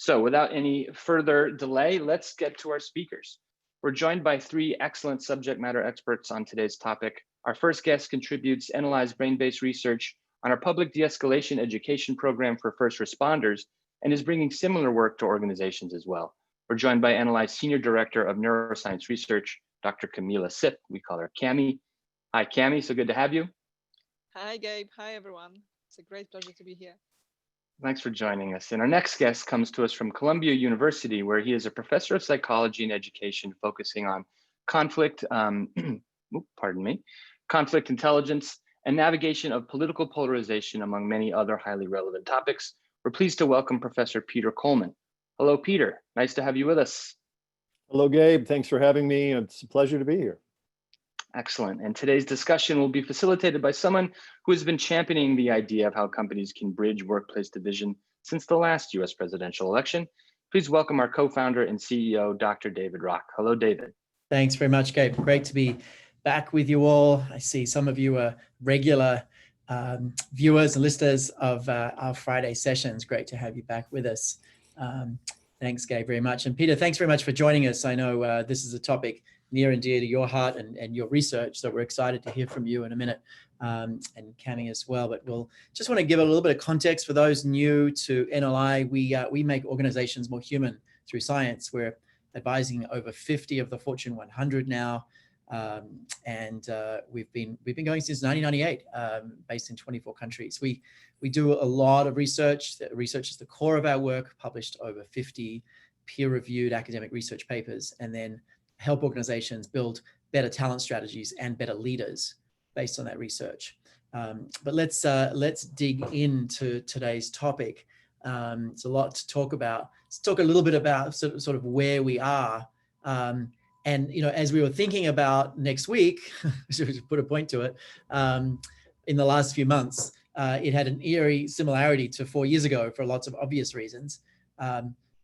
So without any further delay, let's get to our speakers. We're joined by three excellent subject matter experts on today's topic. Our first guest contributes analyzed brain-based research on our public de-escalation education program for first responders and is bringing similar work to organizations as well. We're joined by Analyze Senior Director of Neuroscience Research, Dr. Kamila Sip. We call her Cami. Hi, Cami, so good to have you. Hi, Gabe. Hi, everyone. It's a great pleasure to be here. Thanks for joining us. And our next guest comes to us from Columbia University, where he is a professor of psychology and education focusing on conflict, conflict intelligence and navigation of political polarization, among many other highly relevant topics. We're pleased to welcome Professor Peter Coleman. Hello, Peter. Nice to have you with us. Hello, Gabe. Thanks for having me. It's a pleasure to be here. Excellent. And today's discussion will be facilitated by someone who has been championing the idea of how companies can bridge workplace division since the last US presidential election. Please welcome our co-founder and CEO, Dr. David Rock. Hello, David. Thanks very much, Gabe. Great to be back with you all. I see some of you are regular viewers and listeners of our Friday sessions. Great to have you back with us. Thanks, Gabe, very much. And Peter, thanks very much for joining us. I know this is a topic near and dear to your heart and your research, so we're excited to hear from you in a minute, and Cami as well. But we'll just want to give a little bit of context for those new to NLI. We make organizations more human through science. We're advising over 50 of the Fortune 100 now, and we've been going since 1998, based in 24 countries. We do a lot of research. Research is the core of our work, published over 50 peer-reviewed academic research papers, and then help organizations build better talent strategies and better leaders based on that research. But let's dig into today's topic. It's a lot to talk about. Let's talk a little bit about sort of where we are. And as we were thinking about next week, to put a point to it, in the last few months, it had an eerie similarity to 4 years ago for lots of obvious reasons.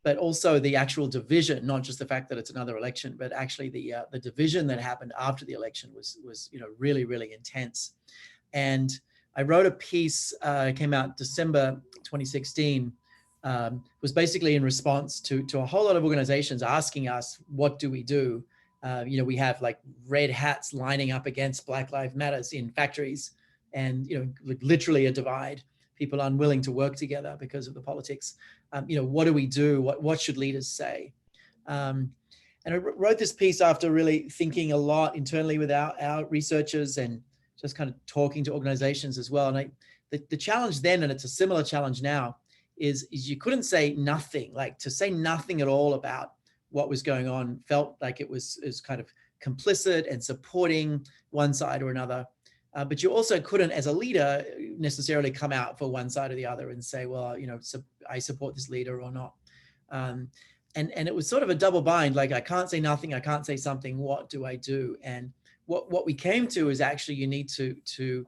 But also the actual division, not just the fact that it's another election, but actually the division that happened after the election was really, really intense. And I wrote a piece, came out December 2016, was basically in response to a whole lot of organizations asking us, what do we do? We have like red hats lining up against Black Lives Matters in factories, and literally a divide. People unwilling to work together because of the politics. What do we do? What should leaders say? And I wrote this piece after really thinking a lot internally with our researchers and just kind of talking to organizations as well. And the challenge then, and it's a similar challenge now, is you couldn't say nothing. Like, to say nothing at all about what was going on felt like it was kind of complicit and supporting one side or another. But you also couldn't, as a leader, necessarily come out for one side or the other and say, well, I support this leader or not. And it was sort of a double bind. Like, I can't say nothing, I can't say something. What do I do? And what we came to is actually you need to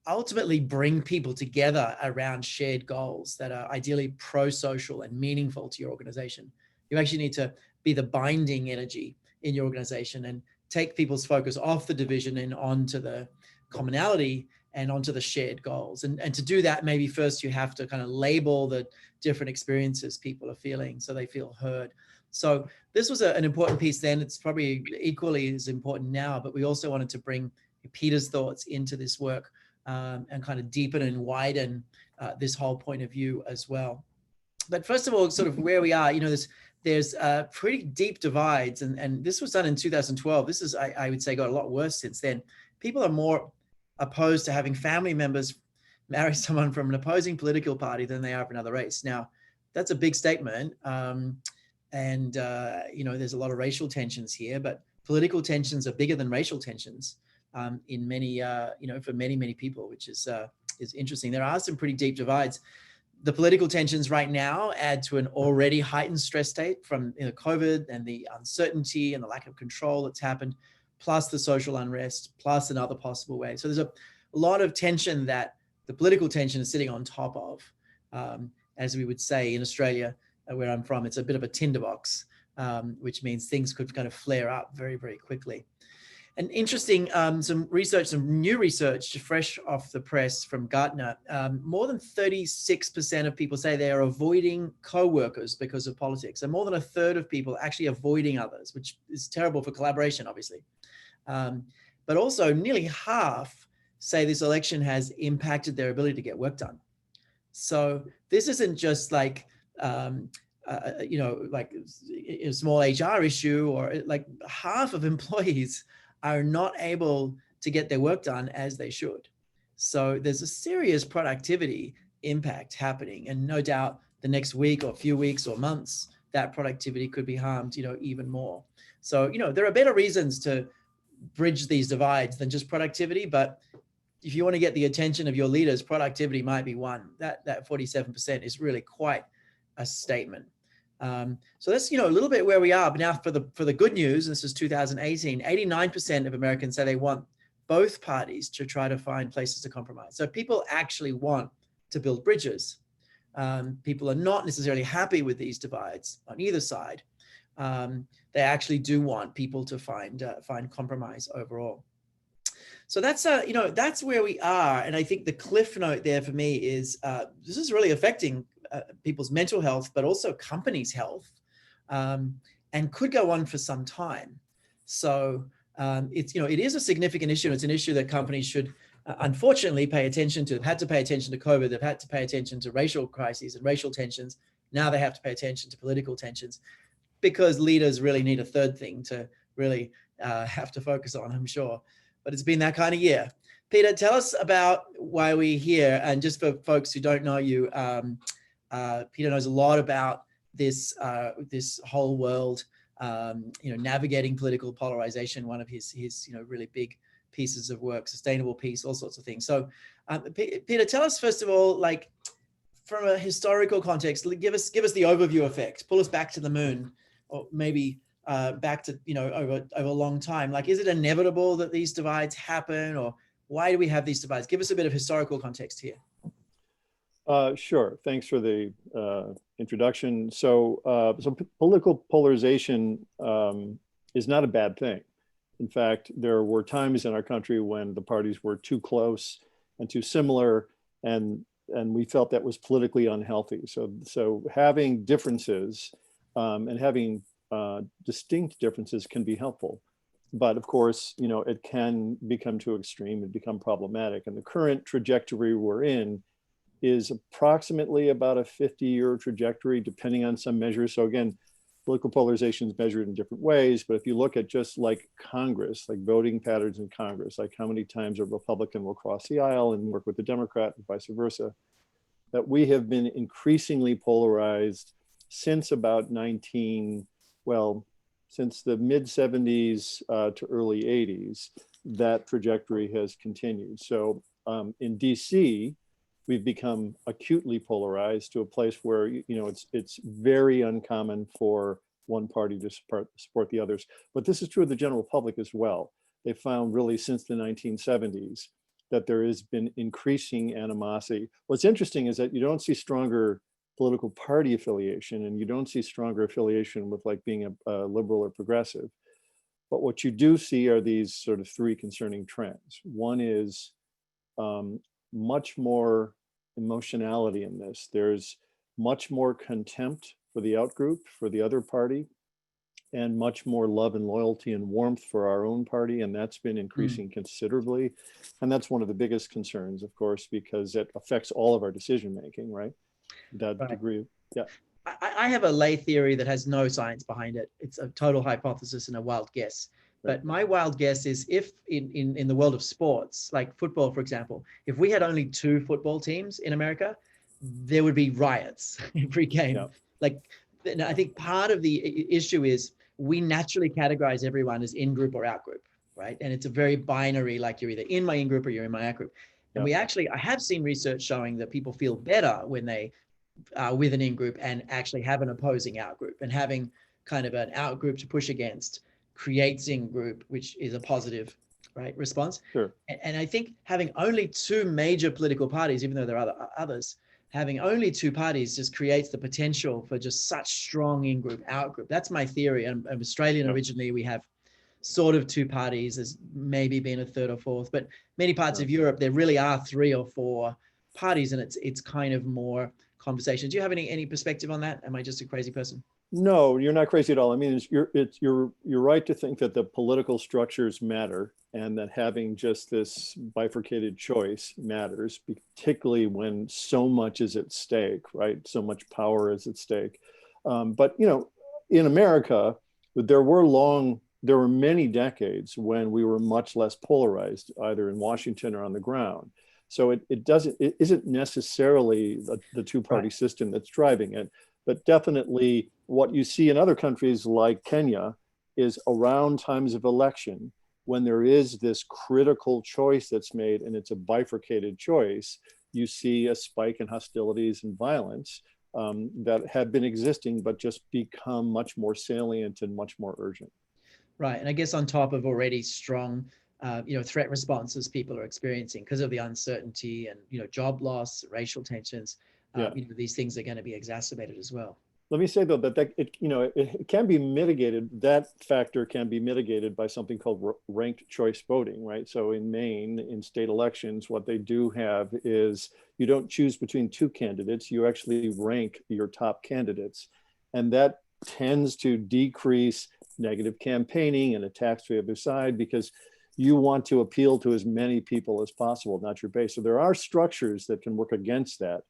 ultimately bring people together around shared goals that are ideally pro-social and meaningful to your organization. You actually need to be the binding energy in your organization and take people's focus off the division and onto the commonality and onto the shared goals. And to do that, maybe first you have to kind of label the different experiences people are feeling so they feel heard. So this was an important piece then. It's probably equally as important now, but we also wanted to bring Peter's thoughts into this work, and kind of deepen and widen this whole point of view as well. But first of all, sort of where we are, there's pretty deep divides, and this was done in 2012. This is, I would say, got a lot worse since then. People are more opposed to having family members marry someone from an opposing political party than they are from another race. Now, that's a big statement, and there's a lot of racial tensions here, but political tensions are bigger than racial tensions in many, for many people, which is interesting. There are some pretty deep divides. The political tensions right now add to an already heightened stress state from COVID and the uncertainty and the lack of control that's happened, plus the social unrest, plus another possible way. So there's a lot of tension that the political tension is sitting on top of. As we would say in Australia, where I'm from, it's a bit of a tinderbox, which means things could kind of flare up very, very quickly. And interesting, some research, some new research, fresh off the press from Gartner. More than 36% of people say they are avoiding co-workers because of politics. And more than a third of people actually avoiding others, which is terrible for collaboration, obviously. But also nearly half say this election has impacted their ability to get work done. So this isn't just like, like a small HR issue, or like half of employees are not able to get their work done as they should. So there's a serious productivity impact happening. And no doubt the next week or few weeks or months, that productivity could be harmed, even more. So, there are better reasons to bridge these divides than just productivity. But if you want to get the attention of your leaders, productivity might be one. That 47% is really quite a statement. So that's, a little bit where we are. But now for the good news, this is 2018, 89% of Americans say they want both parties to try to find places to compromise. So people actually want to build bridges. People are not necessarily happy with these divides on either side. They actually do want people to find compromise overall. So that's that's where we are. And I think the cliff note there for me is this is really affecting people's mental health, but also companies' health, and could go on for some time. So it's, it is a significant issue. It's an issue that companies should unfortunately pay attention to. They've had to pay attention to COVID. They've had to pay attention to racial crises and racial tensions. Now they have to pay attention to political tensions, because leaders really need a third thing to really have to focus on, I'm sure. But it's been that kind of year. Peter, tell us about why we're here. And just for folks who don't know you, Peter knows a lot about this whole world, navigating political polarization, one of his really big pieces of work, sustainable peace, all sorts of things. So Peter, tell us first of all, like from a historical context, give us the overview effect, pull us back to the moon, or maybe back to, over a long time. Like, is it inevitable that these divides happen, or why do we have these divides? Give us a bit of historical context here. Sure. Thanks for the introduction. So, political polarization is not a bad thing. In fact, there were times in our country when the parties were too close and too similar, and we felt that was politically unhealthy. So having differences and having distinct differences can be helpful. But of course, it can become too extreme and become problematic. And the current trajectory we're in is approximately about a 50-year trajectory, depending on some measures. So again, political polarization is measured in different ways. But if you look at just like Congress, like voting patterns in Congress, like how many times a Republican will cross the aisle and work with the Democrat and vice versa, that we have been increasingly polarized since about since the mid 70s to early 80s. That trajectory has continued. So in DC, we've become acutely polarized to a place where it's very uncommon for one party to support the others. But this is true of the general public as well. They found really since the 1970s that there has been increasing animosity. What's interesting is that you don't see stronger political party affiliation, and you don't see stronger affiliation with like being a liberal or progressive. But what you do see are these sort of three concerning trends. One is much more emotionality in this. There's much more contempt for the outgroup, for the other party, and much more love and loyalty and warmth for our own party. And that's been increasing considerably. And that's one of the biggest concerns, of course, because it affects all of our decision-making, right? That right. degree, yeah. I have a lay theory that has no science behind it. It's a total hypothesis and a wild guess. Right. But my wild guess is if in the world of sports, like football, for example, if we had only 2 football teams in America, there would be riots every game. Yeah. Like, I think part of the issue is we naturally categorize everyone as in-group or out-group, right? And it's a very binary, like you're either in my in-group or you're in my out-group. And I have seen research showing that people feel better when they are with an in-group and actually have an opposing out-group, and having kind of an out-group to push against creates in-group, which is a positive, right, response. Sure. And I think having only 2 major political parties, even though there are others, having only 2 parties just creates the potential for just such strong in-group, out-group. That's my theory. I'm Australian originally. We have sort of two parties. There's maybe been a third or fourth, but many parts of Europe, there really are 3 or 4 parties, and it's kind of more conversation. Do you have any perspective on that? Am I just a crazy person? No, you're not crazy at all. I mean, you're right to think that the political structures matter, and that having just this bifurcated choice matters, particularly when so much is at stake, right? So much power is at stake. But in America, there were many decades when we were much less polarized, either in Washington or on the ground. So it isn't necessarily the two-party Right. system that's driving it. But definitely what you see in other countries like Kenya is around times of election, when there is this critical choice that's made and it's a bifurcated choice, you see a spike in hostilities and violence that have been existing, but just become much more salient and much more urgent. Right. And I guess on top of already strong, threat responses people are experiencing because of the uncertainty and, job loss, racial tensions, these things are going to be exacerbated as well. Let me say though that it can be mitigated. That factor can be mitigated by something called ranked choice voting, right? So in Maine, in state elections, what they do have is you don't choose between 2 candidates. You actually rank your top candidates, and that tends to decrease negative campaigning and attacks to the other side, because you want to appeal to as many people as possible, not your base. So there are structures that can work against that,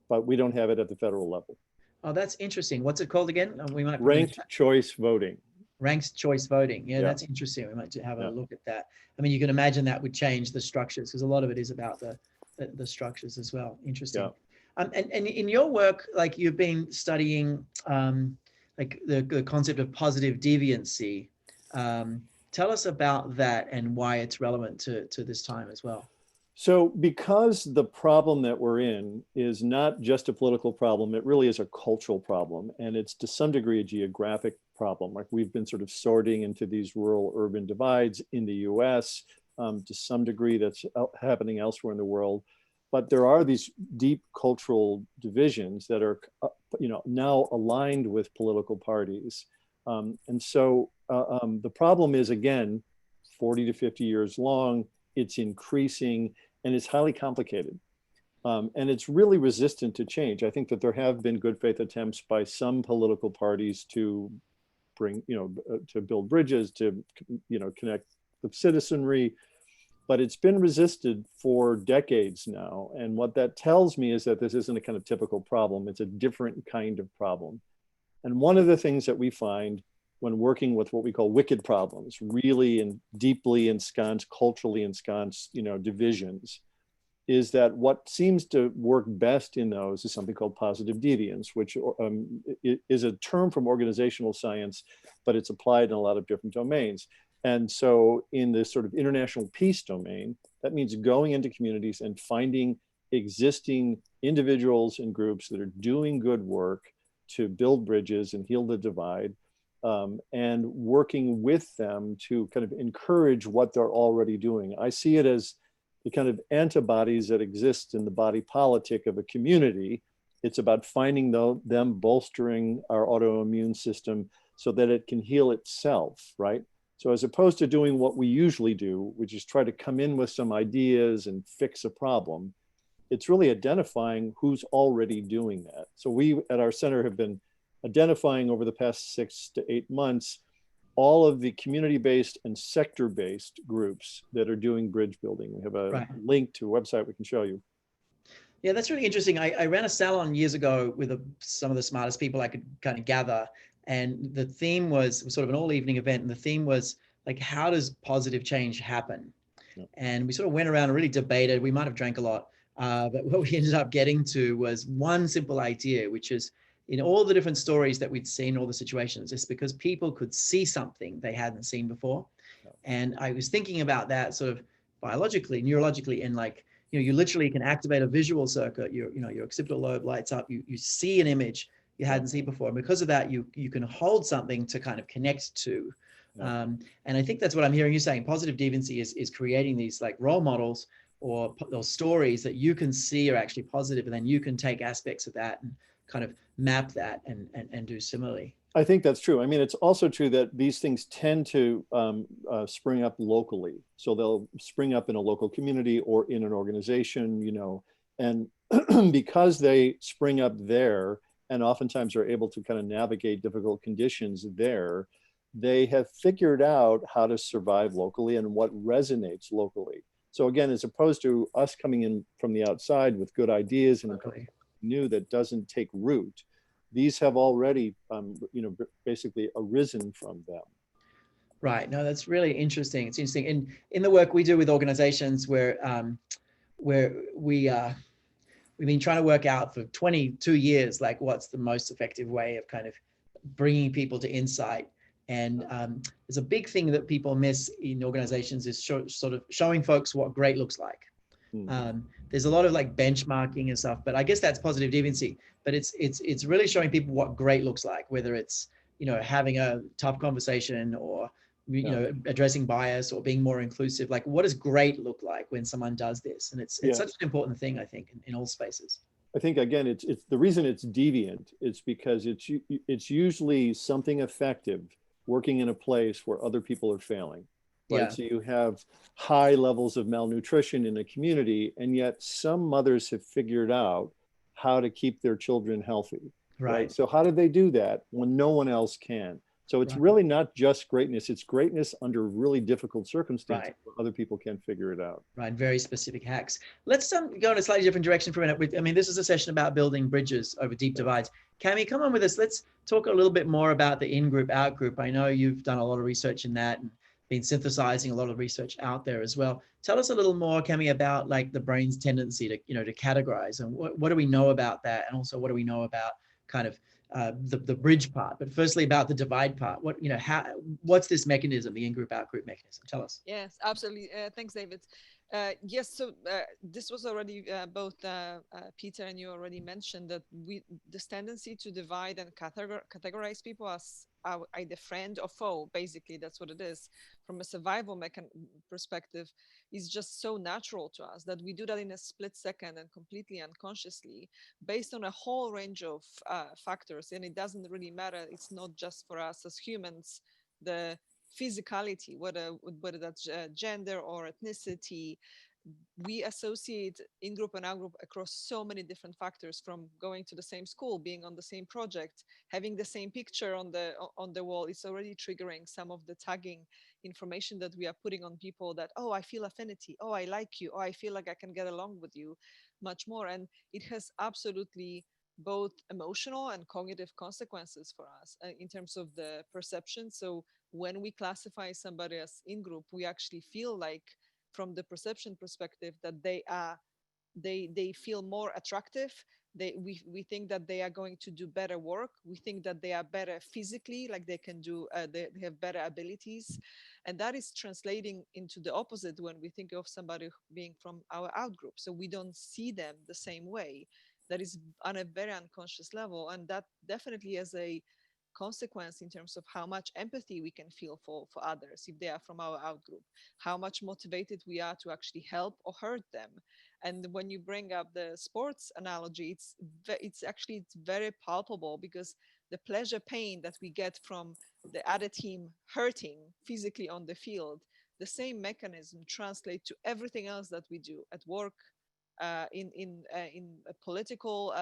but we don't have it at the federal level. Oh, that's interesting. What's it called again? We might ranked choice voting. Ranked choice voting. Yeah, that's interesting. We might have a look at that. I mean, you can imagine that would change the structures, because a lot of it is about the structures as well. Interesting. Yeah. And in your work, like you've been studying like the concept of positive deviancy. Tell us about that and why it's relevant to this time as well. So because the problem that we're in is not just a political problem, it really is a cultural problem. And it's to some degree a geographic problem. Like we've been sort of sorting into these rural urban divides in the US. To some degree that's happening elsewhere in the world. But there are these deep cultural divisions that are now aligned with political parties. And so the problem is, again, 40 to 50 years long, it's increasing, and it's highly complicated. And it's really resistant to change. I think that there have been good faith attempts by some political parties to bring, to build bridges, to, connect the citizenry, but it's been resisted for decades now. And what that tells me is that this isn't a kind of typical problem. It's a different kind of problem. And one of the things that we find when working with what we call wicked problems, really and deeply ensconced, culturally ensconced, divisions, is that what seems to work best in those is something called positive deviance, which is a term from organizational science, but it's applied in a lot of different domains. And so in this sort of international peace domain, that means going into communities and finding existing individuals and groups that are doing good work to build bridges and heal the divide, and working with them to kind of encourage what they're already doing. I see it as the kind of antibodies that exist in the body politic of a community. It's about finding them bolstering our autoimmune system so that it can heal itself, right? So as opposed to doing what we usually do, which is try to come in with some ideas and fix a problem, it's really identifying who's already doing that. So we at our center have been identifying over the past 6 to 8 months all of the community-based and sector-based groups that are doing bridge building. We have a link to a website we can show you. Yeah, that's really interesting. I ran a salon years ago with some of the smartest people I could kind of gather. And the theme was sort of an all evening event. And the theme was like, how does positive change happen? Yeah. And we sort of went around and really debated. We might have drank a lot, but what we ended up getting to was one simple idea, which is in all the different stories that we'd seen, all the situations, it's because people could see something they hadn't seen before. Yeah. And I was thinking about that sort of biologically, neurologically, and like, you literally can activate a visual circuit. Your occipital lobe lights up. You see an image you hadn't seen before. And because of that, you can hold something to kind of connect to. Yeah. And I think that's what I'm hearing you saying. Positive deviancy is creating these like role models or those stories that you can see are actually positive, and then you can take aspects of that and kind of map that and do similarly. I think that's true. I mean, it's also true that these things tend to spring up locally. So they'll spring up in a local community or in an organization, you know, and because they spring up there and oftentimes are able to kind of navigate difficult conditions there, they have figured out how to survive locally and what resonates locally. So again, as opposed to us coming in from the outside with good ideas and Locally. new that doesn't take root, these have already, you know, basically arisen from them. Right. No, that's really interesting. It's interesting. In the work we do with organizations where we've been trying to work out for 22 years, like what's the most effective way of kind of bringing people to insight. And there's a big thing that people miss in organizations is sort of showing folks what great looks like. There's a lot of like benchmarking and stuff, but I guess that's positive deviancy. But it's really showing people what great looks like, whether it's, you know, having a tough conversation or, you know, addressing bias or being more inclusive. Like, what does great look like when someone does this? And it's such an important thing, I think, in all spaces. I think again, it's the reason it's deviant. It's because it's usually something effective working in a place where other people are failing. Right. Yeah. So you have high levels of malnutrition in a community, and yet some mothers have figured out how to keep their children healthy. Right. So how do they do that when no one else can? So it's really not just greatness, it's greatness under really difficult circumstances where other people can figure it out. Right, very specific hacks. Let's go in a slightly different direction for a minute. I mean, this is a session about building bridges over deep divides. Cami, come on with us. Let's talk a little bit more about the in-group, out-group. I know you've done a lot of research in that and been synthesizing a lot of research out there as well. Tell us a little more, Cami, about like the brain's tendency to, you know, to categorize, and what do we know about that? And also what do we know about kind of the bridge part, but firstly about the divide part. What, you know, what's this mechanism, the in-group, out-group mechanism? Tell us. Yes, absolutely. Thanks, David. Yes, so this was already both Peter and you already mentioned that this tendency to divide and categorize people as either friend or foe, basically, that's what it is. From a survival perspective, is just so natural to us that we do that in a split second and completely unconsciously based on a whole range of factors. And it doesn't really matter. It's not just for us as humans, the physicality, whether that's gender or ethnicity. We associate in-group and out-group across so many different factors, from going to the same school, being on the same project, having the same picture on the wall. It's already triggering some of the tagging information that we are putting on people, that, oh, I feel affinity, oh, I like you, oh, I feel like I can get along with you much more. And it has absolutely both emotional and cognitive consequences for us in terms of the perception. So when we classify somebody as in-group, we actually feel like, from the perception perspective, that they feel more attractive. We think that they are going to do better work. We think that they are better physically, like they can do, they have better abilities. And that is translating into the opposite when we think of somebody being from our out group. So we don't see them the same way. That is on a very unconscious level. And that definitely has a consequence in terms of how much empathy we can feel for others if they are from our out group, how much motivated we are to actually help or hurt them. And when you bring up the sports analogy, it's very palpable, because the pleasure pain that we get from the other team hurting physically on the field, the same mechanism translates to everything else that we do at work, in a political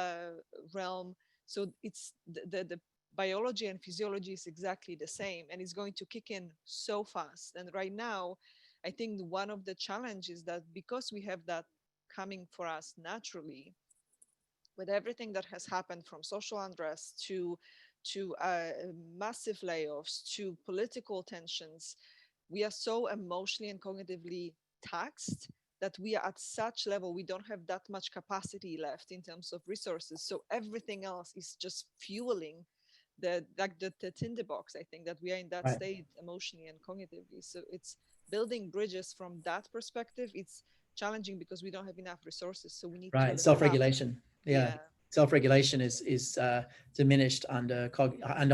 realm. So it's the biology and physiology is exactly the same, and it's going to kick in so fast. And right now, I think one of the challenges that, because we have that coming for us naturally, with everything that has happened, from social unrest to massive layoffs to political tensions, we are so emotionally and cognitively taxed that we are at such level, we don't have that much capacity left in terms of resources. So everything else is just fueling the tinderbox. I think that we are in that state emotionally and cognitively. So it's building bridges from that perspective. It's challenging because we don't have enough resources. So we need to self-regulation. Self-regulation is diminished under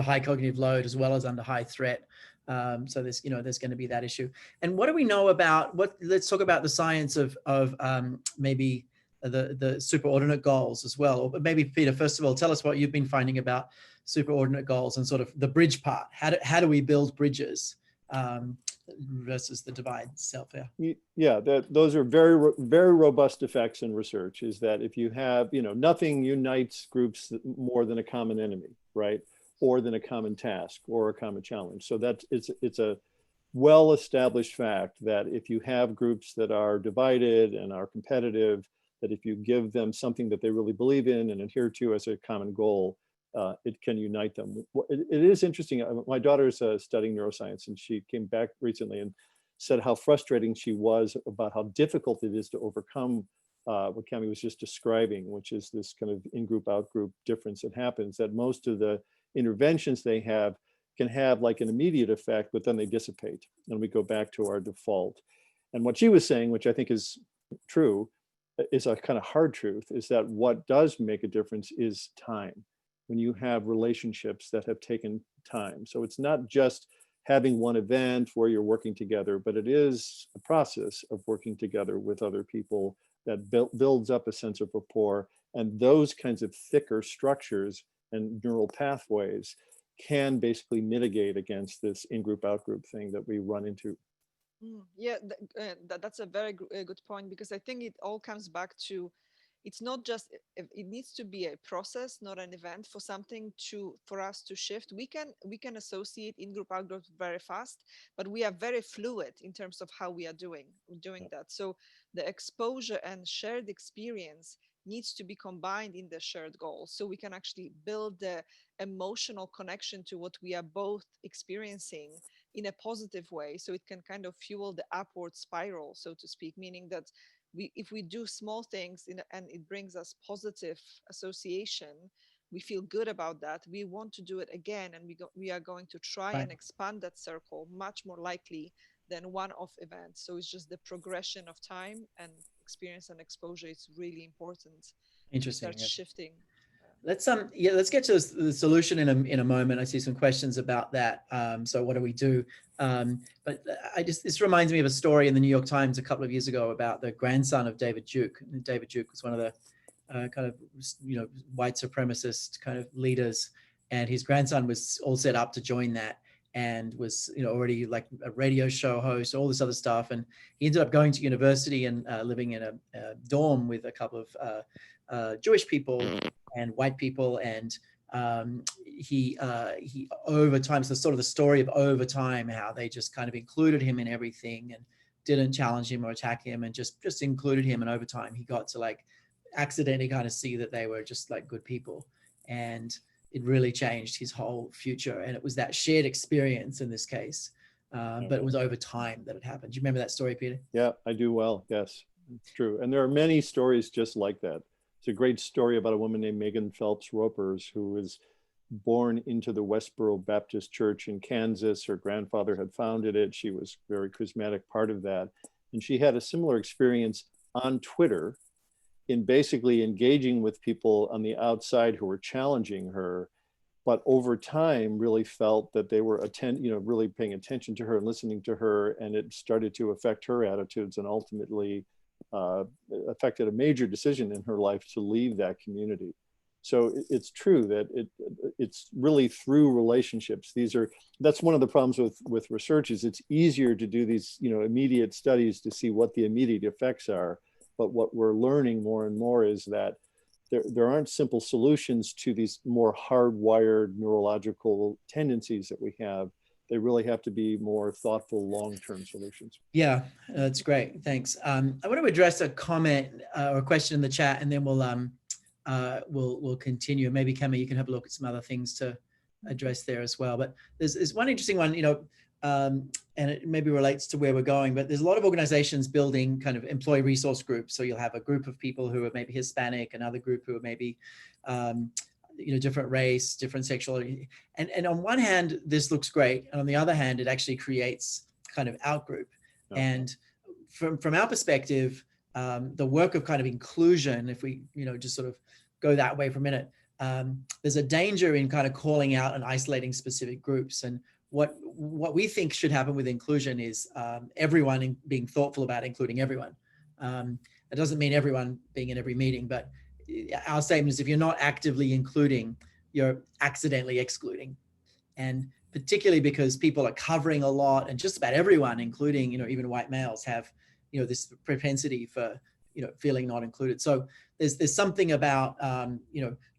high cognitive load as well as under high threat. So there's going to be that issue. And what do we know about let's talk about the science of maybe the superordinate goals as well. Or maybe Peter, first of all, tell us what you've been finding about superordinate goals and sort of the bridge part. How do we build bridges versus the divide itself? Yeah, those are very, very robust effects in research, is that if you have, nothing unites groups more than a common enemy, right? Or than a common task or a common challenge. So it's a well-established fact that if you have groups that are divided and are competitive, that if you give them something that they really believe in and adhere to as a common goal, it can unite them. It is interesting. My daughter's studying neuroscience, and she came back recently and said how frustrating she was about how difficult it is to overcome what Cami was just describing, which is this kind of in-group, out-group difference that happens, that most of the interventions they have can have like an immediate effect, but then they dissipate and we go back to our default. And what she was saying, which I think is true, is a kind of hard truth, is that what does make a difference is time. When you have relationships that have taken time. So it's not just having one event where you're working together, but it is a process of working together with other people that builds up a sense of rapport. And those kinds of thicker structures and neural pathways can basically mitigate against this in-group, out-group thing that we run into. Yeah, that's a very good point, because I think it all comes back to, it's not just, it needs to be a process, not an event for something for us to shift. We can associate in-group, out-group very fast, but we are very fluid in terms of how we are doing that. So the exposure and shared experience needs to be combined in the shared goal, so we can actually build the emotional connection to what we are both experiencing in a positive way, so it can kind of fuel the upward spiral, so to speak, meaning that if we do small things and it brings us positive association, we feel good about that, we want to do it again, and we are going to try and expand that circle much more likely than one-off events. So it's just the progression of time and experience and exposure. It's really important. Interesting. Start shifting. Let's get to the solution in a moment. I see some questions about that. So what do we do? But this reminds me of a story in the New York Times a couple of years ago about the grandson of David Duke. And David Duke was one of the kind of white supremacist kind of leaders, and his grandson was all set up to join that, and was already like a radio show host, all this other stuff. And he ended up going to university and living in a dorm with a couple of Jewish people and white people, and he over time, so sort of the story of over time, how they just kind of included him in everything and didn't challenge him or attack him, and just included him. And over time he got to like accidentally kind of see that they were just like good people, and it really changed his whole future. And it was that shared experience in this case, but it was over time that it happened. Do you remember that story, Peter? Yeah, I do. Well, yes, it's true. And there are many stories just like that. It's a great story about a woman named Megan Phelps Ropers, who was born into the Westboro Baptist Church in Kansas. Her grandfather had founded it. She was a very charismatic part of that. And she had a similar experience on Twitter in basically engaging with people on the outside who were challenging her, but over time really felt that they were really paying attention to her and listening to her, and it started to affect her attitudes, and ultimately affected a major decision in her life to leave that community. So it's true that it's really through relationships. That's one of the problems with research, is it's easier to do these immediate studies to see what the immediate effects are. But what we're learning more and more is that there aren't simple solutions to these more hardwired neurological tendencies that we have. They really have to be more thoughtful, long-term solutions. Yeah, that's great. Thanks. I want to address a comment or a question in the chat, and then we'll continue. Maybe Kamila, you can have a look at some other things to address there as well. But there's one interesting one, and it maybe relates to where we're going, but there's a lot of organizations building kind of employee resource groups. So you'll have a group of people who are maybe Hispanic, another group who are maybe, different race, different sexuality. And on one hand, this looks great. And on the other hand, it actually creates kind of outgroup. Okay. And from our perspective, the work of kind of inclusion, if we, just sort of go that way for a minute, there's a danger in kind of calling out and isolating specific groups. And what we think should happen with inclusion is everyone being thoughtful about including everyone. It doesn't mean everyone being in every meeting, but our statement is if you're not actively including, you're accidentally excluding. And particularly because people are covering a lot, and just about everyone, including, even white males, have, this propensity for, feeling not included. So there's something about,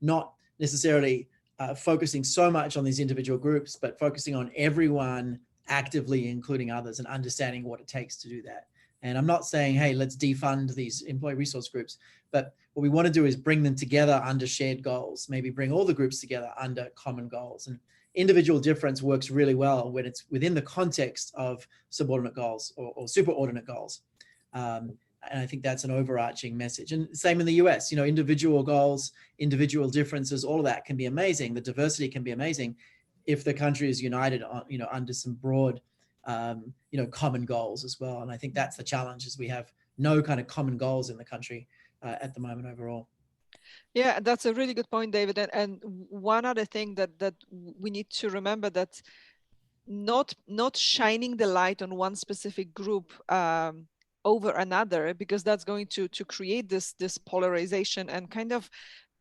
not necessarily focusing so much on these individual groups, but focusing on everyone actively including others and understanding what it takes to do that. And I'm not saying, hey, let's defund these employee resource groups, but what we want to do is bring them together under shared goals, maybe bring all the groups together under common goals. And individual difference works really well when it's within the context of subordinate goals or superordinate goals. And I think that's an overarching message. And same in the US, individual goals, individual differences, all of that can be amazing. The diversity can be amazing if the country is united on, under some broad, common goals as well. And I think that's the challenge, is we have no kind of common goals in the country at the moment overall. Yeah, that's a really good point, David. And one other thing that we need to remember, that not shining the light on one specific group over another, because that's going to create this polarization and kind of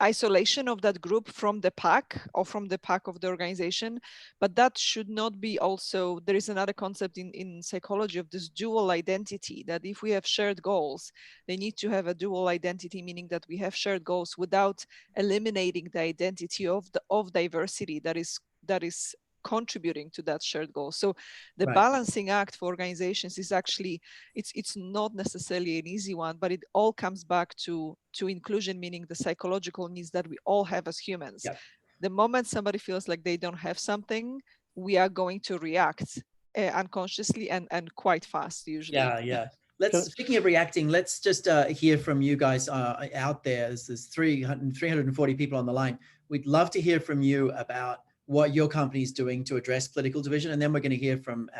isolation of that group from the pack, or from the pack of the organization. But that should not be also, there is another concept in psychology of this dual identity, that if we have shared goals, they need to have a dual identity, meaning that we have shared goals without eliminating the identity of diversity that is contributing to that shared goal. So the Right. balancing act for organizations is actually, it's not necessarily an easy one, but it all comes back to inclusion, meaning the psychological needs that we all have as humans. Yep. The moment somebody feels like they don't have something, we are going to react unconsciously and quite fast usually. Yeah. Speaking of reacting, let's just hear from you guys out there. There's 340 people on the line. We'd love to hear from you about what your company is doing to address political division. And then we're going to hear from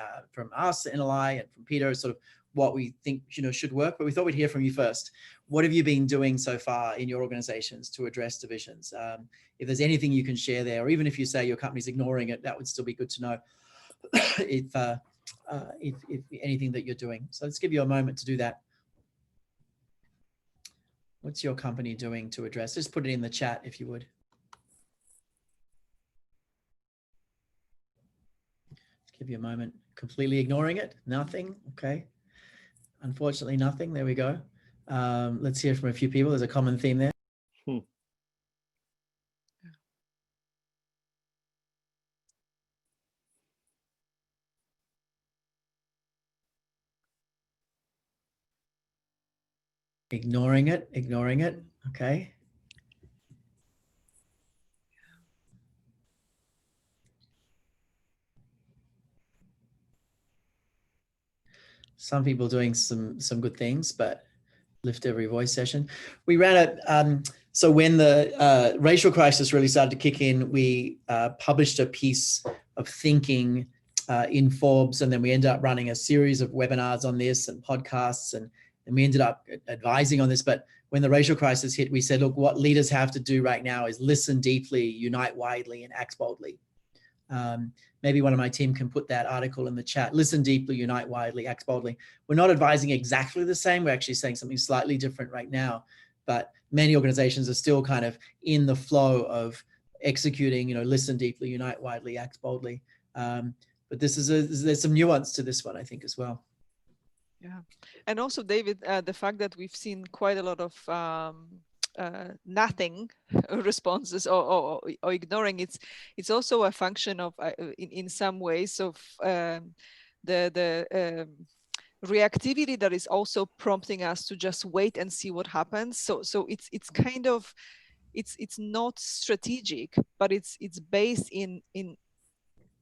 us, NLI, and from Peter, sort of what we think should work. But we thought we'd hear from you first. What have you been doing so far in your organizations to address divisions? If there's anything you can share there, or even if you say your company's ignoring it, that would still be good to know. if anything that you're doing. So let's give you a moment to do that. What's your company doing to address? Just put it in the chat if you would. Give you a moment. Completely ignoring it? Nothing? Okay. Unfortunately, nothing. There we go. Let's hear from a few people. There's a common theme there. Ignoring it. Okay. Some people doing some good things, but lift every voice session. We ran so when the racial crisis really started to kick in, we published a piece of thinking in Forbes, and then we ended up running a series of webinars on this and podcasts, and we ended up advising on this. But when the racial crisis hit, we said, look, what leaders have to do right now is listen deeply, unite widely, and act boldly. Maybe one of my team can put that article in the chat. Listen deeply, unite widely, act boldly. We're not advising exactly the same. We're actually saying something slightly different right now, but many organizations are still kind of in the flow of executing, listen deeply, unite widely, act boldly. But there's some nuance to this one, I think, as well. Yeah. And also, David, the fact that we've seen quite a lot of nothing responses or ignoring, it's also a function of in some ways of the reactivity that is also prompting us to just wait and see what happens. So it's kind of it's not strategic, but it's based in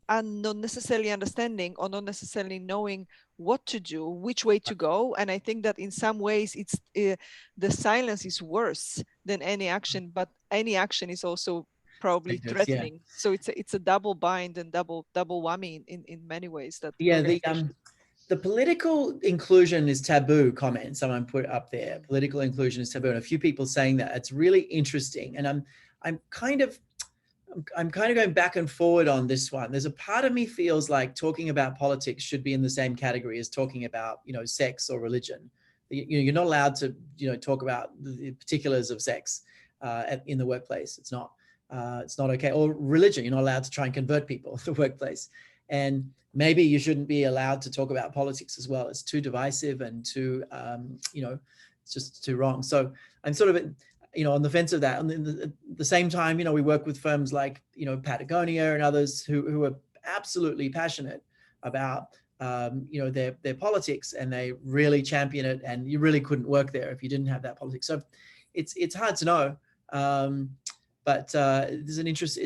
and not necessarily understanding or not necessarily knowing what to do, which way to go. And I think that in some ways it's the silence is worse than any action, but any action is also probably threatening. Yeah. So it's a double bind and double whammy in many ways. That the political inclusion is taboo comment someone put up there. Political inclusion is taboo, and a few people saying that. It's really interesting, and I'm kind of going back and forward on this one. There's a part of me feels like talking about politics should be in the same category as talking about, sex or religion. You're not allowed to, talk about the particulars of sex in the workplace. It's not okay. Or religion, you're not allowed to try and convert people at the workplace. And maybe you shouldn't be allowed to talk about politics as well. It's too divisive and too, it's just too wrong. So I'm sort of, on the fence of that. And at the same time, we work with firms like, Patagonia and others who are absolutely passionate about, their politics, and they really champion it. And you really couldn't work there if you didn't have that politics. So it's hard to know. But it's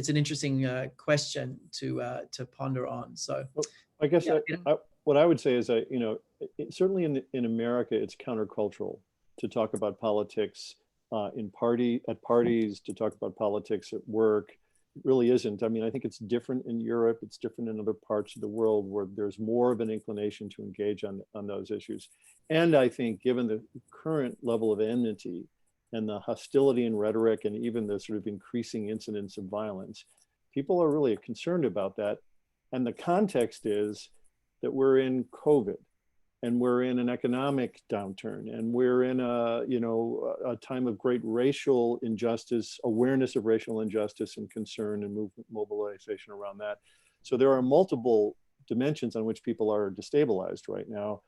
an interesting question to ponder on. So, well, I guess what I would say is that certainly in America, it's countercultural to talk about politics at parties, to talk about politics at work. It really isn't. I mean, I think it's different in Europe. It's different in other parts of the world where there's more of an inclination to engage on those issues. And I think given the current level of enmity and the hostility and rhetoric, and even the sort of increasing incidence of violence, people are really concerned about that. And the context is that we're in COVID, and we're in an economic downturn, and we're in a time of great racial injustice, awareness of racial injustice and concern and movement mobilization around that. So there are multiple dimensions on which people are destabilized right now.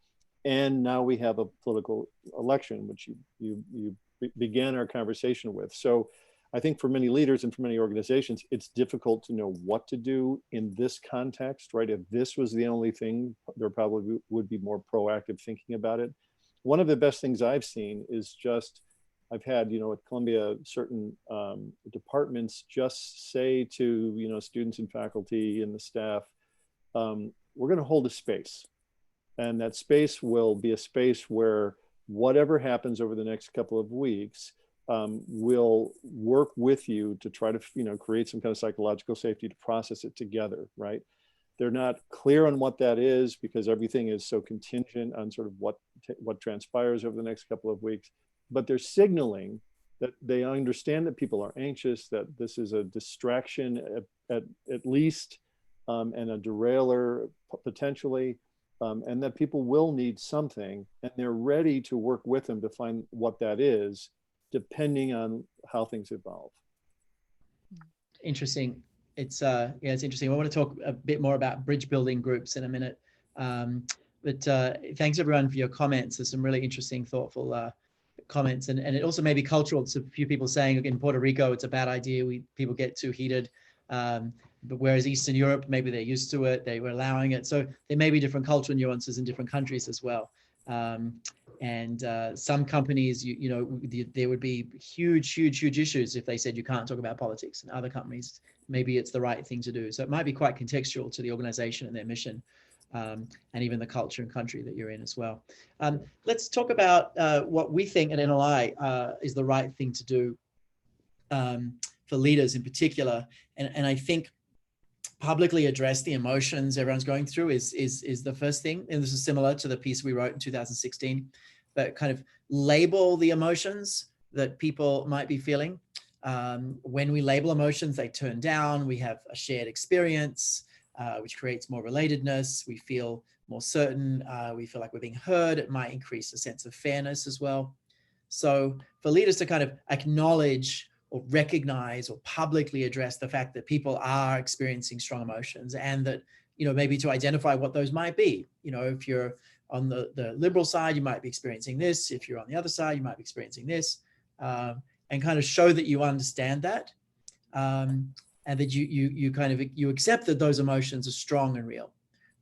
And now we have a political election, which you began our conversation with. So I think for many leaders and for many organizations, it's difficult to know what to do in this context, right? If this was the only thing, there probably would be more proactive thinking about it. One of the best things I've seen is just, I've had, at Columbia, certain departments just say to, students and faculty and the staff, we're gonna hold a space. And that space will be a space where whatever happens over the next couple of weeks, we'll work with you to try to, create some kind of psychological safety to process it together, right? They're not clear on what that is because everything is so contingent on sort of what transpires over the next couple of weeks, but they're signaling that they understand that people are anxious, that this is a distraction at least, and a derailer potentially, and that people will need something, and they're ready to work with them to find what that is, depending on how things evolve. Interesting. It's interesting. I want to talk a bit more about bridge building groups in a minute. But thanks everyone for your comments. There's some really interesting, thoughtful comments, and it also may be cultural. It's a few people saying in Puerto Rico it's a bad idea. People get too heated. But whereas Eastern Europe, maybe they're used to it, they were allowing it. So there may be different cultural nuances in different countries as well. And some companies, there would be huge issues if they said you can't talk about politics. And other companies, maybe it's the right thing to do. So it might be quite contextual to the organization and their mission, and even the culture and country that you're in as well. Let's talk about what we think at NLI is the right thing to do for leaders in particular. And I think publicly address the emotions everyone's going through is the first thing. And this is similar to the piece we wrote in 2016, but kind of label the emotions that people might be feeling. When we label emotions, they turn down. We have a shared experience, which creates more relatedness. We feel more certain. We feel like we're being heard. It might increase a sense of fairness as well. So for leaders to kind of acknowledge or recognize or publicly address the fact that people are experiencing strong emotions, and that, maybe to identify what those might be. If you're on the liberal side, you might be experiencing this. If you're on the other side, you might be experiencing this, and kind of show that you understand that, and that you accept that those emotions are strong and real.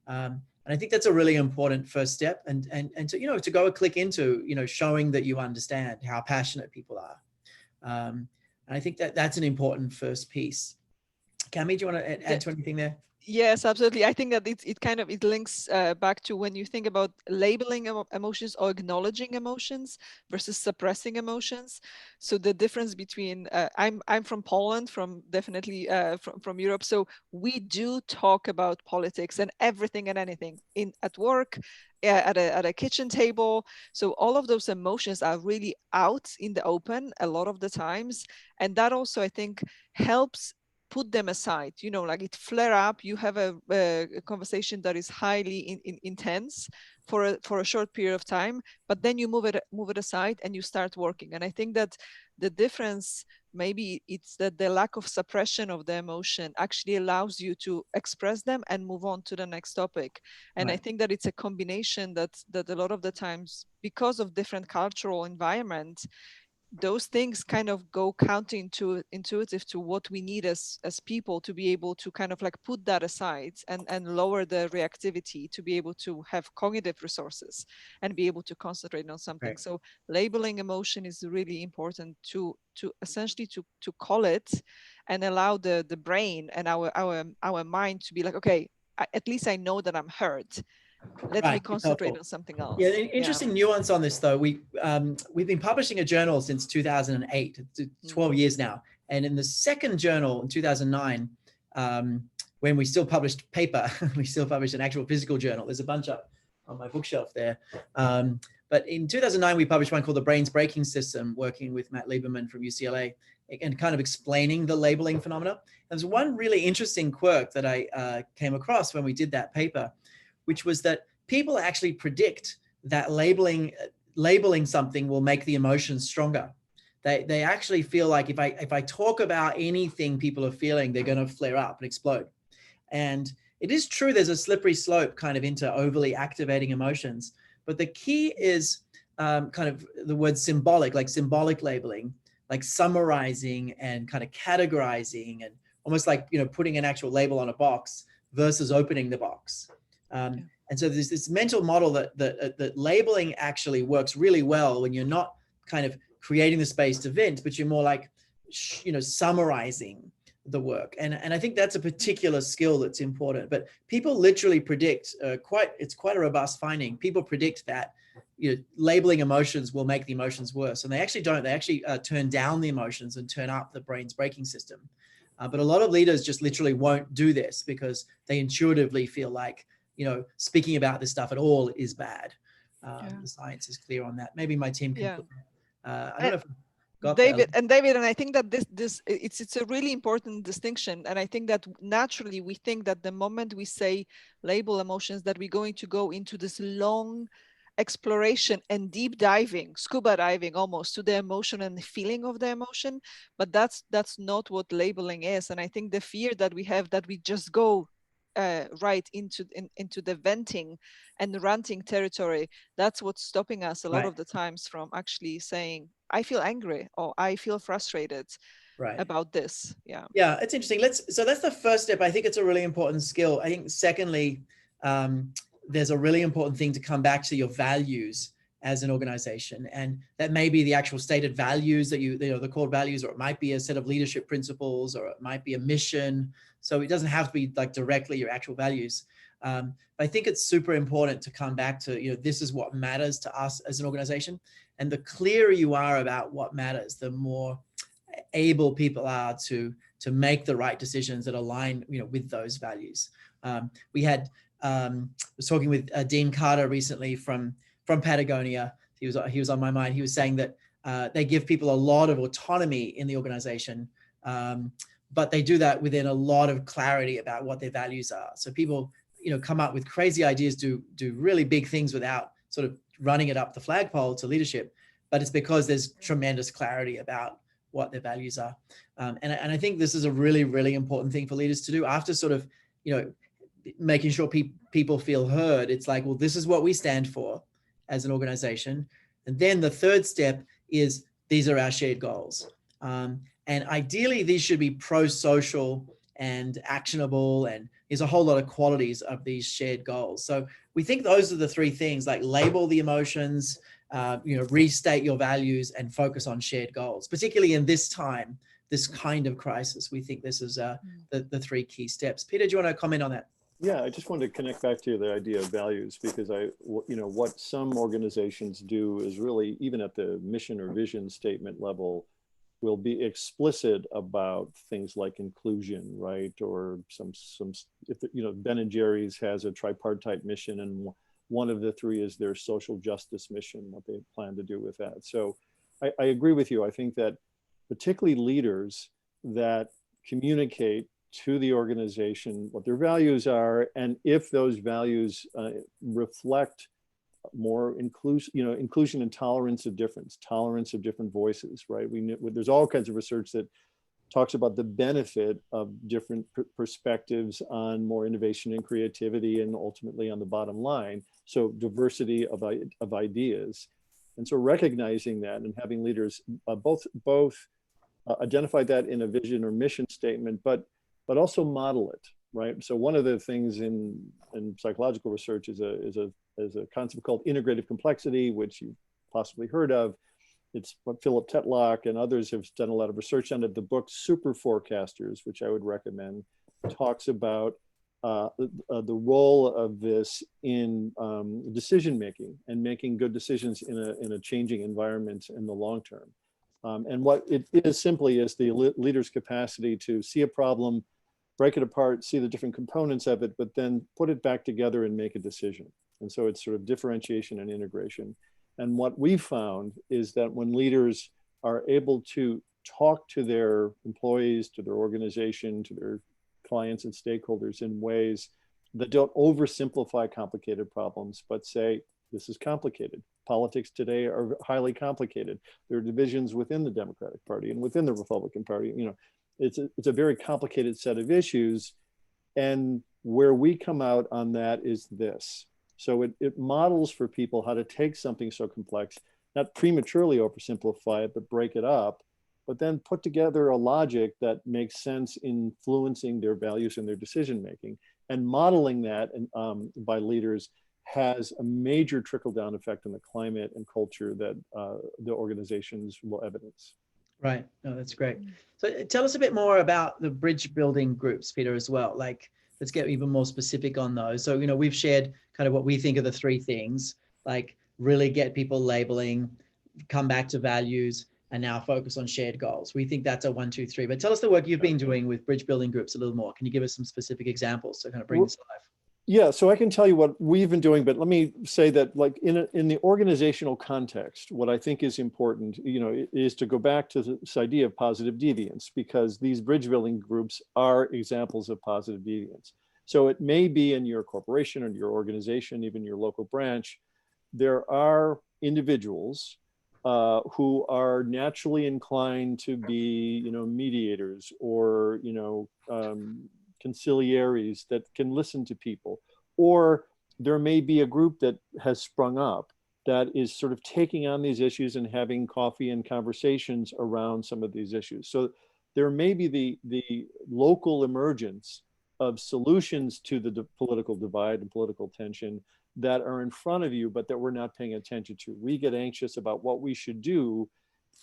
And I think that's a really important first step, and to go a click into, showing that you understand how passionate people are. And I think that's an important first piece. Cami, do you want to add to anything there? Yes, absolutely. I think that it links back to when you think about labeling emotions or acknowledging emotions versus suppressing emotions. So the difference between I'm from Poland, definitely from Europe. So we do talk about politics and everything and anything at work, at a kitchen table. So all of those emotions are really out in the open a lot of the times, and that also, I think, helps put them aside, you know, like it flare up, you have a conversation that is highly intense for a short period of time, but then you move it aside and you start working. And I think that the difference, maybe it's that the lack of suppression of the emotion actually allows you to express them and move on to the next topic. And I think that it's a combination that a lot of the times, because of different cultural environment, those things kind of go counterintuitive to what we need as people, to be able to kind of like put that aside and lower the reactivity, to be able to have cognitive resources and be able to concentrate on something. Right. So labeling emotion is really important to essentially to call it and allow the brain and our mind to be like, okay, at least I know that I'm hurt. Let me Right, concentrate helpful. on something else. Yeah, interesting nuance on this though. We've been publishing a journal since 2008, 12 years now. And in the second journal in 2009, when we still published paper, we still published an actual physical journal. There's a bunch up on my bookshelf there. But in 2009, we published one called The Brain's Braking System, working with Matt Lieberman from UCLA, and kind of explaining the labeling phenomena. There's one really interesting quirk that I came across when we did that paper, which was that people actually predict that labeling something will make the emotions stronger. They actually feel like if I talk about anything people are feeling, they're going to flare up and explode. And it is true, there's a slippery slope kind of into overly activating emotions. But the key is kind of the word symbolic, like symbolic labeling, like summarizing and kind of categorizing, and almost like, you know, putting an actual label on a box versus opening the box. And so there's this mental model that labeling actually works really well when you're not kind of creating the space to vent, but you're more like, you know, summarizing the work. And I think that's a particular skill that's important. But people literally predict it's quite a robust finding. People predict that, you know, labeling emotions will make the emotions worse. And they actually don't. They actually turn down the emotions and turn up the brain's braking system. But a lot of leaders just literally won't do this because they intuitively feel like, you know, speaking about this stuff at all is bad. The science is clear on that. Maybe my team can put that. I don't know if got David, and I think that it's a really important distinction. And I think that naturally we think that the moment we say label emotions, that we're going to go into this long exploration and deep diving, scuba diving almost, to the emotion and the feeling of the emotion. But that's not what labeling is. And I think the fear that we have, that we just go right into the venting and ranting territory, that's what's stopping us a lot of the times from actually saying, I feel angry or I feel frustrated about this. Yeah, it's interesting. So that's the first step. I think it's a really important skill. I think secondly, there's a really important thing to come back to your values as an organization. And that may be the actual stated values that you know, the core values, or it might be a set of leadership principles, or it might be a mission. So it doesn't have to be like directly your actual values. I think it's super important to come back to, you know, this is what matters to us as an organization. And the clearer you are about what matters, the more able people are to make the right decisions that align, you know, with those values. We had was talking with Dean Carter recently from Patagonia. He was on my mind. He was saying that they give people a lot of autonomy in the organization, but they do that within a lot of clarity about what their values are. So people, you know, come up with crazy ideas, do really big things without sort of running it up the flagpole to leadership, but it's because there's tremendous clarity about what their values are. And I think this is a really, really important thing for leaders to do after sort of, you know, making sure people feel heard. It's like, well, this is what we stand for as an organization. And then the third step is, these are our shared goals. And ideally, these should be pro-social and actionable, and there's a whole lot of qualities of these shared goals. So we think those are the three things, like label the emotions, you know, restate your values, and focus on shared goals. Particularly in this time, this kind of crisis, we think this is the three key steps. Peter, do you want to comment on that? Yeah, I just wanted to connect back to the idea of values, because you know, what some organizations do is really, even at the mission or vision statement level, will be explicit about things like inclusion, right? Or some if you know, Ben and Jerry's has a tripartite mission, and one of the three is their social justice mission, what they plan to do with that. So I agree with you. I think that particularly leaders that communicate to the organization what their values are, and if those values reflect more inclusion and tolerance of difference, tolerance of different voices, right? There's all kinds of research that talks about the benefit of different perspectives on more innovation and creativity, and ultimately on the bottom line. So diversity of ideas. And so recognizing that and having leaders both identify that in a vision or mission statement, but also model it, right? So one of the things in psychological research is a concept called integrative complexity, which you've possibly heard of. It's what Philip Tetlock and others have done a lot of research on it. The book Super Forecasters, which I would recommend, talks about the role of this in decision making and making good decisions in a changing environment in the long term. And what it is simply is the leader's capacity to see a problem, break it apart, see the different components of it, but then put it back together and make a decision. And so it's sort of differentiation and integration. And what we found is that when leaders are able to talk to their employees, to their organization, to their clients and stakeholders in ways that don't oversimplify complicated problems, but say, this is complicated. Politics today are highly complicated. There are divisions within the Democratic Party and within the Republican Party. You know, it's a very complicated set of issues. And where we come out on that is this. So it models for people how to take something so complex, not prematurely oversimplify it, but break it up, but then put together a logic that makes sense, influencing their values and their decision making. And modeling that by leaders has a major trickle-down effect on the climate and culture that the organizations will evidence. Right. No, that's great. So tell us a bit more about the bridge building groups, Peter, as well. Like, let's get even more specific on those. So, you know, we've shared kind of what we think are the three things, like really get people labeling, come back to values, and now focus on shared goals. We think that's a 1, 2, 3. But tell us the work you've been doing with bridge building groups a little more. Can you give us some specific examples to kind of bring this to life? Yeah, so I can tell you what we've been doing, but let me say that, like, in the organizational context, what I think is important, you know, is to go back to this idea of positive deviance, because these bridge building groups are examples of positive deviance. So it may be in your corporation or your organization, even your local branch, there are individuals who are naturally inclined to be, you know, mediators or, you know, conciliaries that can listen to people. Or there may be a group that has sprung up that is sort of taking on these issues and having coffee and conversations around some of these issues. So there may be the local emergence of solutions to the political divide and political tension that are in front of you, but that we're not paying attention to. We get anxious about what we should do.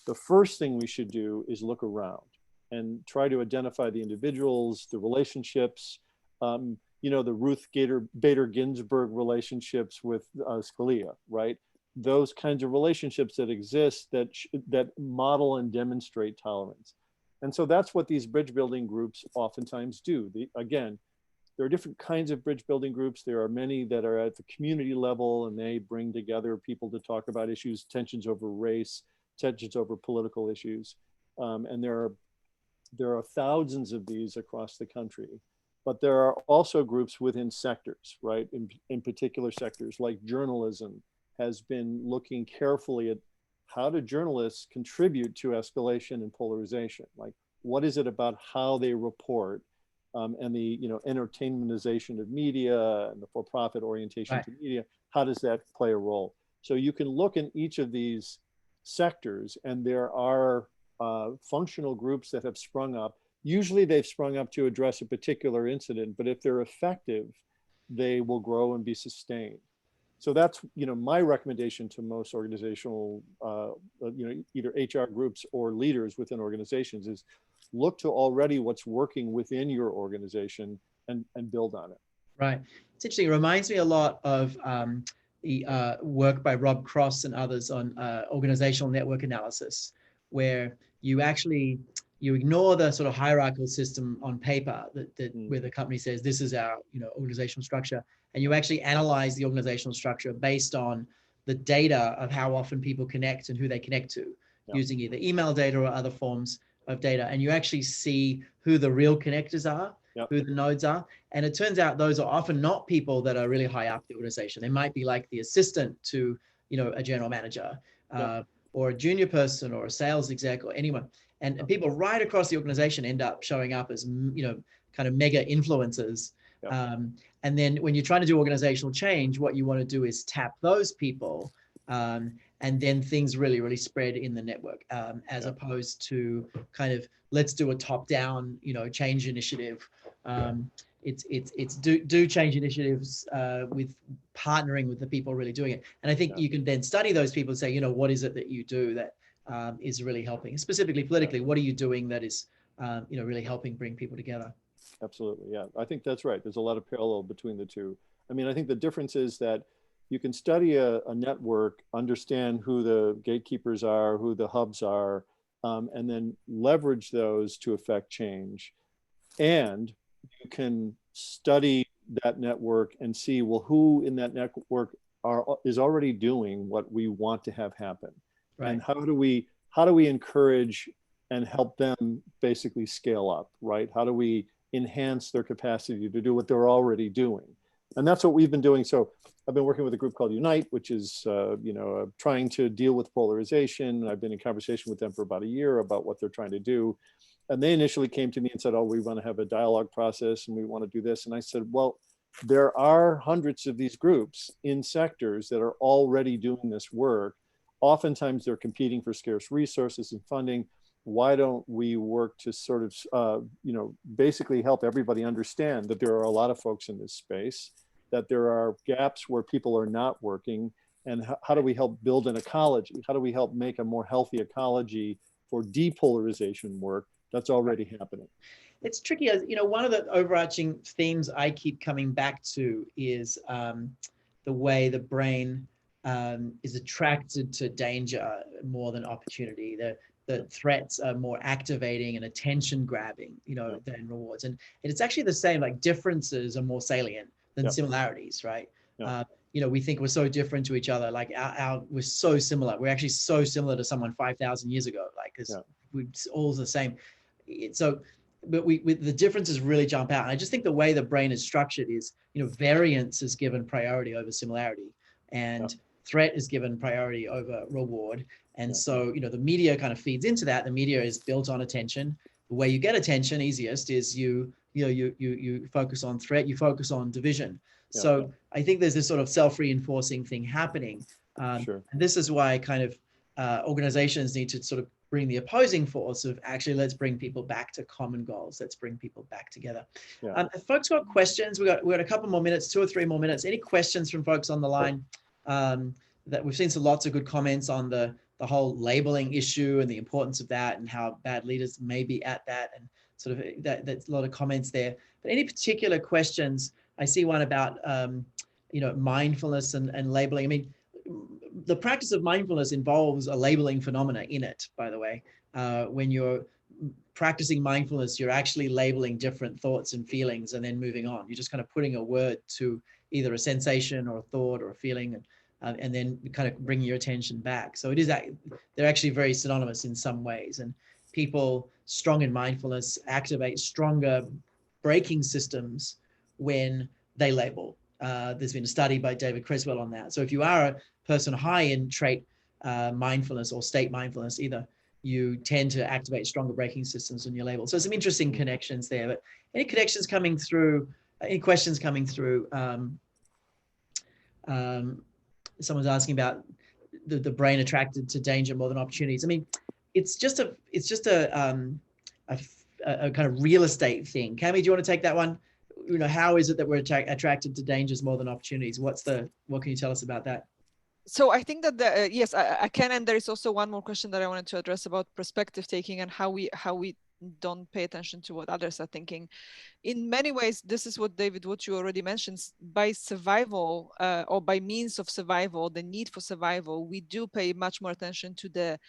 The first thing we should do is look around and try to identify the individuals, the relationships, you know, the Ruth Bader Ginsburg relationships with Scalia, right? Those kinds of relationships that exist that model and demonstrate tolerance. And so that's what these bridge building groups oftentimes do. Again, there are different kinds of bridge building groups. There are many that are at the community level, and they bring together people to talk about issues, tensions over race, tensions over political issues. And there are thousands of these across the country, but there are also groups within sectors, right? In particular sectors, like journalism has been looking carefully at how do journalists contribute to escalation and polarization? Like, what is it about how they report and the, you know, entertainmentization of media and the for-profit orientation to media? How does that play a role? So you can look in each of these sectors, and there are functional groups that have sprung up. Usually they've sprung up to address a particular incident, but if they're effective, they will grow and be sustained. So that's, you know, my recommendation to most organizational, you know, either HR groups or leaders within organizations is look to already what's working within your organization and build on it. Right. It's interesting. It reminds me a lot of the work by Rob Cross and others on organizational network analysis, where you ignore the sort of hierarchical system on paper where the company says this is our, you know, organizational structure, and you actually analyze the organizational structure based on the data of how often people connect and who they connect to, using either email data or other forms of data, and you actually see who the real connectors are, Yep. who the nodes are. And it turns out those are often not people that are really high up the organization. They might be like the assistant to, a general manager, Yep. or a junior person or a sales exec or anyone. And people right across the organization end up showing up as, kind of mega influencers. Yep. And then when you're trying to do organizational change, what you want to do is tap those people, and then things really, really spread in the network, as opposed to kind of, let's do a top-down, change initiative. It's do change initiatives with partnering with the people really doing it. And I think you can then study those people and say, what is it that you do that is really helping? Specifically politically, what are you doing that is, really helping bring people together? Absolutely, yeah. I think that's right. There's a lot of parallel between the two. I mean, I think the difference is that you can study a network, understand who the gatekeepers are, who the hubs are, and then leverage those to affect change. And you can study that network and see, well, who in that network is already doing what we want to have happen. Right. And how do we encourage and help them basically scale up, right? How do we enhance their capacity to do what they're already doing? And that's what we've been doing. So I've been working with a group called Unite, which is, trying to deal with polarization. I've been in conversation with them for about a year about what they're trying to do. And they initially came to me and said, oh, we want to have a dialogue process and we want to do this. And I said, well, there are hundreds of these groups in sectors that are already doing this work. Oftentimes they're competing for scarce resources and funding. Why don't we work to sort of, basically help everybody understand that there are a lot of folks in this space, that there are gaps where people are not working, and how do we help build an ecology? How do we help make a more healthy ecology for depolarization work that's already happening? It's tricky. One of the overarching themes I keep coming back to is the way the brain is attracted to danger more than opportunity. The threats are more activating and attention grabbing, than rewards. And it's actually the same, like differences are more salient than similarities, right? We think we're so different to each other. Like we're so similar. We're actually so similar to someone 5,000 years ago, like, because we're all the same. But the differences really jump out. And I just think the way the brain is structured is, variance is given priority over similarity, and threat is given priority over reward. And so, the media kind of feeds into that. The media is built on attention. The way you get attention easiest is you focus on threat, you focus on division. So I think there's this sort of self-reinforcing thing happening. And this is why kind of organizations need to sort of bring the opposing force of actually, let's bring people back to common goals. Let's bring people back together. If folks got questions, we got a couple more minutes, 2 or 3 more minutes. Any questions from folks on the line? That we've seen some lots of good comments on the whole labeling issue and the importance of that, and how bad leaders may be at that, and sort of that's a lot of comments there. But any particular questions? I see one about mindfulness and labeling. I mean, the practice of mindfulness involves a labeling phenomena in it, by the way. When you're practicing mindfulness, you're actually labeling different thoughts and feelings and then moving on. You're just kind of putting a word to either a sensation or a thought or a feeling, and then kind of bringing your attention back. So they're actually very synonymous in some ways. And people strong in mindfulness activate stronger braking systems when they label. There's been a study by David Creswell on that. So if you are a person high in trait mindfulness or state mindfulness, either you tend to activate stronger braking systems when you label. So some interesting connections there. But any connections coming through? Any questions coming through? Someone's asking about the brain attracted to danger more than opportunities. I mean, it's just a kind of real estate thing. Cami, do you want to take that one? How is it that we're attracted to dangers more than opportunities? What can you tell us about that? So I think that yes, I can. And there is also one more question that I wanted to address about perspective taking and how we don't pay attention to what others are thinking. In many ways, this is what David, what you already mentioned, by survival or by means of survival, the need for survival, we do pay much more attention to the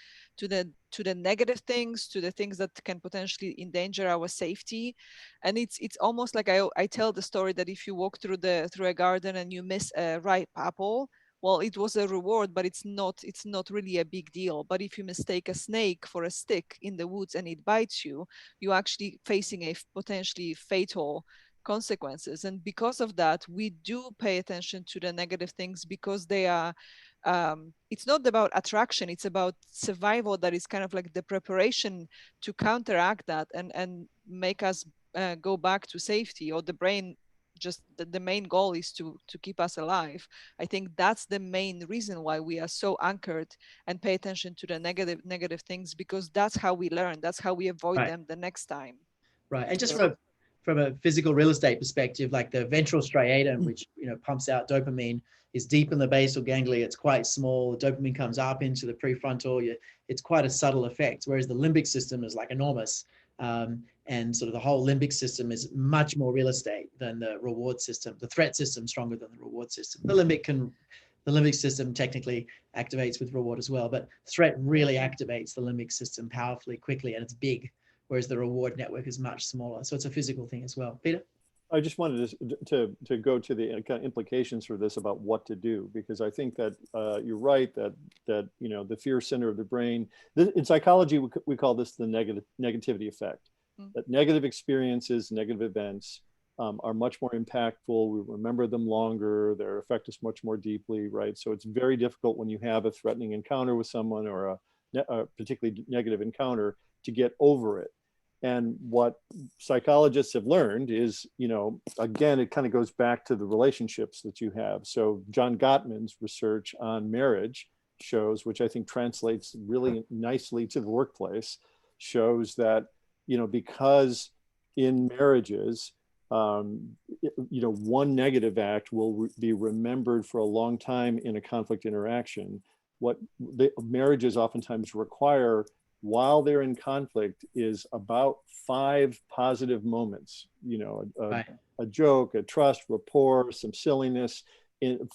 negative things, to the things that can potentially endanger our safety. And it's almost like I tell the story that if you walk through a garden and you miss a ripe apple, well, it was a reward, but it's not really a big deal. But if you mistake a snake for a stick in the woods and it bites you, you're actually facing a potentially fatal consequences. And because of that, we do pay attention to the negative things, because they are it's not about attraction, it's about survival. That is kind of like the preparation to counteract that and make us go back to safety, or the brain just the main goal is to keep us alive. I think that's the main reason why we are so anchored and pay attention to the negative things, because that's how we learn, that's how we avoid them the next time. Right. And just from a physical real estate perspective, like the ventral striatum, which pumps out dopamine, is deep in the basal ganglia. It's quite small. Dopamine comes up into the prefrontal. It's quite a subtle effect, whereas the limbic system is like enormous. And sort of the whole limbic system is much more real estate than the reward system. The threat system stronger than the reward system. The limbic system technically activates with reward as well, but threat really activates the limbic system powerfully, quickly, and it's big, whereas the reward network is much smaller. So it's a physical thing as well. Peter? I just wanted to go to the kind of implications for this about what to do, because I think that you're right that the fear center of the brain, in psychology we call this the negativity effect. That negative experiences, negative events are much more impactful. We remember them longer. They affect us much more deeply, right? So it's very difficult when you have a threatening encounter with someone, or a particularly negative encounter, to get over it. And what psychologists have learned is, again, it kind of goes back to the relationships that you have. So John Gottman's research on marriage shows, which I think translates really nicely to the workplace, shows that, because in marriages, one negative act will be remembered for a long time in a conflict interaction. What the marriages oftentimes require while they're in conflict is about 5 positive moments, a joke, a trust, rapport, some silliness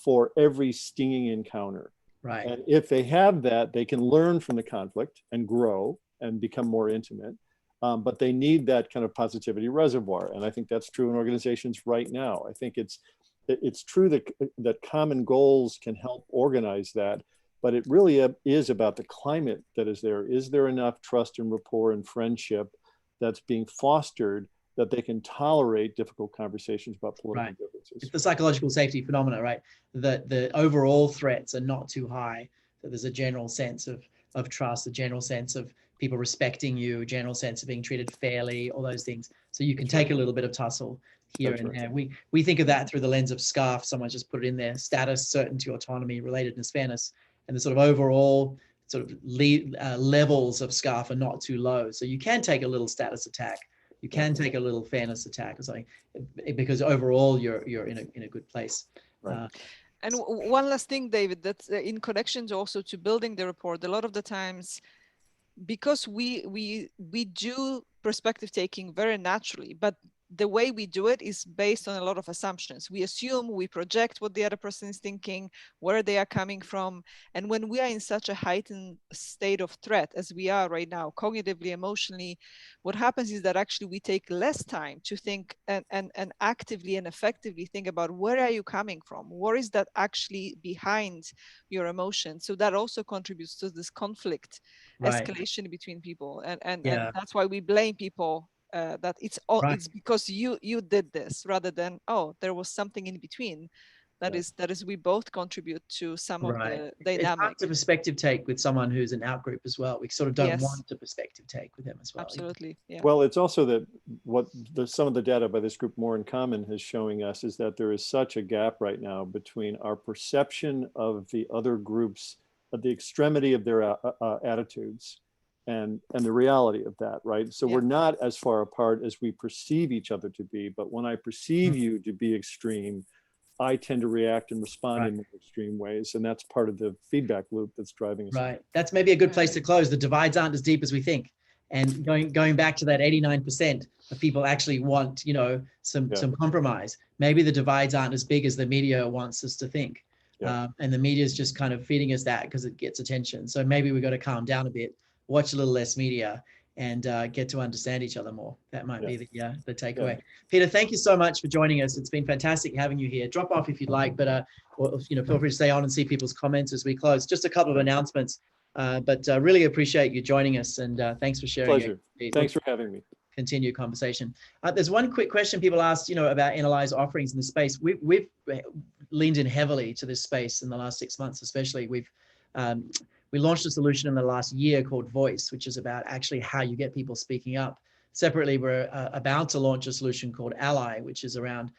for every stinging encounter. Right. And if they have that, they can learn from the conflict and grow and become more intimate. But they need that kind of positivity reservoir. And I think that's true in organizations right now. I think it's true that common goals can help organize that. But it really is about the climate that is there. Is there enough trust and rapport and friendship that's being fostered that they can tolerate difficult conversations about political differences? It's the psychological safety phenomena, right? That the overall threats are not too high. That there's a general sense of trust, a general sense of people respecting you, a general sense of being treated fairly, all those things. So you can take a little bit of tussle here and there. We think of that through the lens of SCARF. Someone just put it in there: status, certainty, autonomy, relatedness, fairness. And the sort of overall sort of levels of SCARF are not too low. So you can take a little status attack. You can take a little fairness attack or something, because overall you're in a good place. Right. And one last thing, David, that's in connection also to building the report. A lot of the times, because we do perspective taking very naturally, but the way we do it is based on a lot of assumptions. We assume, we project what the other person is thinking, where they are coming from. And when we are in such a heightened state of threat as we are right now, cognitively, emotionally, what happens is that actually we take less time to think and actively and effectively think about, where are you coming from? What is that actually behind your emotion? So that also contributes to this conflict escalation between people. And that's why we blame people. That it's because you did this, rather than, oh, there was something in between. That is we both contribute to some of the dynamic. It's hard to perspective take with someone who's an out group as well. We sort of don't want to perspective take with them as well. Absolutely. Yeah. Well, it's also that some of the data by this group More in Common is showing us is that there is such a gap right now between our perception of the other groups, at the extremity of their attitudes, and the reality of that, right? So we're not as far apart as we perceive each other to be, but when I perceive you to be extreme, I tend to react and respond in extreme ways. And that's part of the feedback loop that's driving us. Right. That's maybe a good place to close. The divides aren't as deep as we think. And going back to that 89% of people actually want, some compromise. Maybe the divides aren't as big as the media wants us to think. And the media is just kind of feeding us that because it gets attention. So maybe we've got to calm down a bit, watch a little less media, and get to understand each other more. That might be the takeaway. Yeah. Peter, thank you so much for joining us. It's been fantastic having you here. Drop off if you'd like, but or, feel free to stay on and see people's comments as we close. Just a couple of announcements, but really appreciate you joining us, and thanks for sharing. Pleasure. Thanks for having me. Continue conversation. There's one quick question people asked, about NLI's offerings in the space. We've leaned in heavily to this space in the last 6 months, especially. We launched a solution in the last year called Voice, which is about actually how you get people speaking up. Separately, we're about to launch a solution called Ally, which is around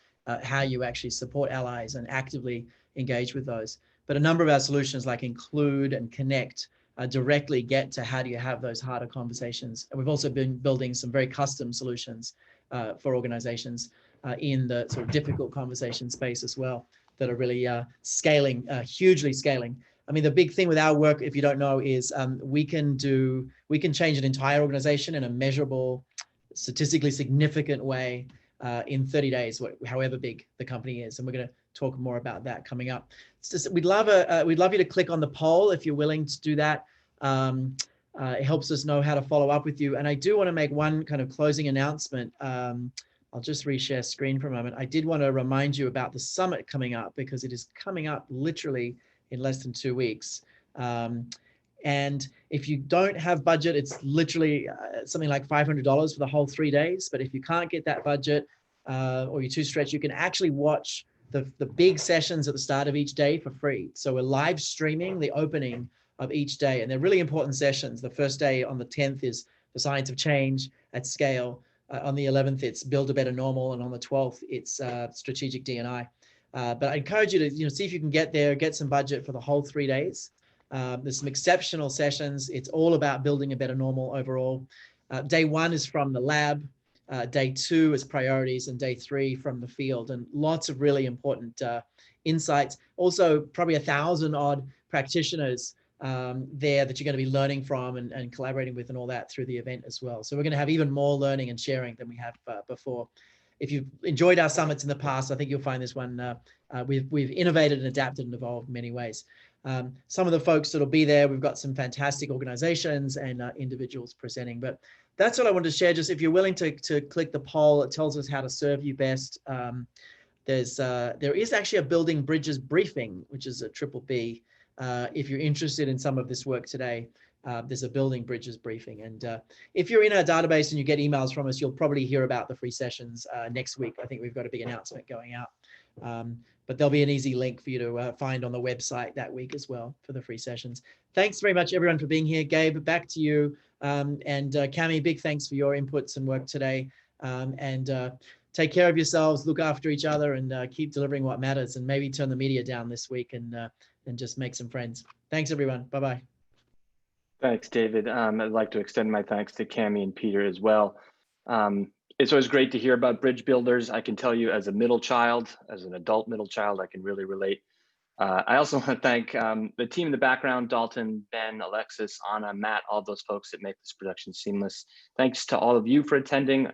how you actually support allies and actively engage with those. But a number of our solutions like Include and Connect directly get to how do you have those harder conversations. And we've also been building some very custom solutions for organizations in the sort of difficult conversation space as well, that are really scaling, hugely scaling. I mean, the big thing with our work, if you don't know, is we can change an entire organization in a measurable, statistically significant way in 30 days, however big the company is. And we're going to talk more about that coming up. We'd love you to click on the poll if you're willing to do that. It helps us know how to follow up with you. And I do want to make one kind of closing announcement. I'll just reshare screen for a moment. I did want to remind you about the summit coming up, because it is coming up literally in less than 2 weeks. And if you don't have budget, it's literally something like $500 for the whole 3 days. But if you can't get that budget or you're too stretched, you can actually watch the big sessions at the start of each day for free. So we're live streaming the opening of each day, and they're really important sessions. The first day on the 10th is the science of change at scale. On the 11th, it's build a better normal. And on the 12th, it's strategic D&I. But I encourage you to see if you can get there, get some budget for the whole 3 days. There's some exceptional sessions. It's all about building a better normal overall. Day 1 is from the lab. Day 2 is priorities, and day 3 from the field, and lots of really important insights. Also, probably 1,000 odd practitioners there that you're going to be learning from and collaborating with and all that through the event as well. So we're going to have even more learning and sharing than we have before. If you've enjoyed our summits in the past, I think you'll find this one, we've innovated and adapted and evolved in many ways. Some of the folks that'll be there, we've got some fantastic organizations and individuals presenting, but that's what I wanted to share. Just if you're willing to click the poll, it tells us how to serve you best. There is actually a Building Bridges briefing, which is a BBB. If you're interested in some of this work today, there's a Building Bridges briefing. And if you're in our database and you get emails from us, you'll probably hear about the free sessions next week. I think we've got a big announcement going out. But there'll be an easy link for you to find on the website that week as well for the free sessions. Thanks very much, everyone, for being here. Gabe, back to you. And Cami, big thanks for your inputs and work today. Take care of yourselves, look after each other, and keep delivering what matters, and maybe turn the media down this week and just make some friends. Thanks, everyone. Bye-bye. Thanks, David. I'd like to extend my thanks to Cami and Peter as well. It's always great to hear about bridge builders. I can tell you as a middle child, as an adult middle child, I can really relate. I also want to thank the team in the background, Dalton, Ben, Alexis, Anna, Matt, all those folks that make this production seamless. Thanks to all of you for attending.